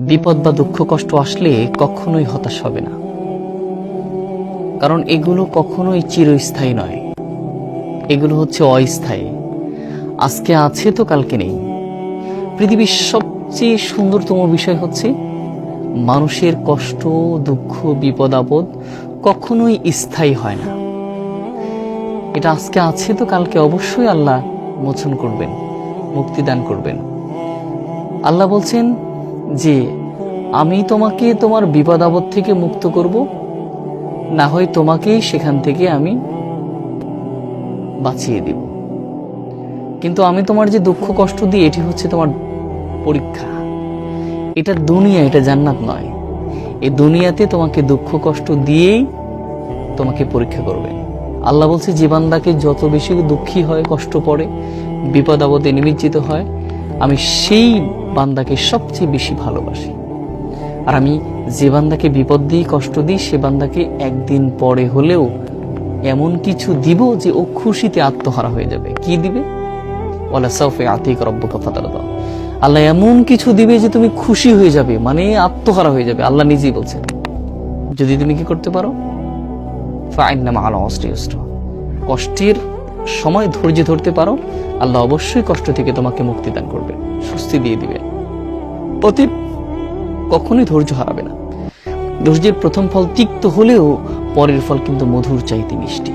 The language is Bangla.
বিপদ বা দুঃখ কষ্ট আসলে কখনোই হতাশ হবে না, কারণ এগুলো কখনোই চিরস্থায়ী নয়, এগুলো হচ্ছে অস্থায়ী। আজকে আছে তো কালকে নেই। পৃথিবীর সবচেয়ে সুন্দরতম বিষয় হচ্ছে মানুষের কষ্ট, দুঃখ, বিপদ আপদ কখনোই স্থায়ী হয় না। এটা আজকে আছে তো কালকে অবশ্যই আল্লাহ মোচন করবেন, মুক্তি দান করবেন। আল্লাহ বলছেন যে আমি তোমাকে তোমার বিপদ আপদ থেকে মুক্ত করব, না হয় তোমাকেই সেখান থেকে আমি বাঁচিয়ে দিব। কিন্তু আমি তোমার যে দুঃখ কষ্ট দিই, এটি হচ্ছে তোমার পরীক্ষা। এটা দুনিয়া, এটা জান্নাত নয়। এই দুনিয়াতে তোমাকে দুঃখ কষ্ট দিয়েই তোমাকে পরীক্ষা করবে। আল্লাহ বলছে যে বান্দাকে যত বেশি দুঃখী হয়, কষ্ট পড়ে, বিপদ আপদে নিমজ্জিত হয়, আমি সেই বান্দাকে সবচেয়ে বেশি ভালোবাসি। আর আমি যে বান্দাকে বিপদ দিই, কষ্ট দিই, সে বান্দাকে একদিন পরে হলেও এমন কিছু দিব যে ও খুশিতে আত্মহারা হয়ে যাবে। কি দিবে? ওয়ালা সাউফা ইয়াতিকা রাব্বুকা ফাতারদা। আল্লাহ এমন কিছু দিবে যে তুমি খুশি হয়ে যাবে, মানে আত্মহারা হয়ে যাবে। আল্লাহ নিজেই বলছেন, যদি তুমি কি করতে পারো, ফাইন্না মাআল উসরি ইউসরা, কষ্টের সময় ধৈর্য ধরতে পারো, আল্লাহ অবশ্যই কষ্ট থেকে তোমাকে মুক্তি দান করবে, স্বস্তি দিয়ে দিবে। অতীব কখনোই ধৈর্য হারাবে না। ধৈর্যের প্রথম ফল তিক্ত হলেও পরের ফল কিন্তু মধুর চাইতে মিষ্টি।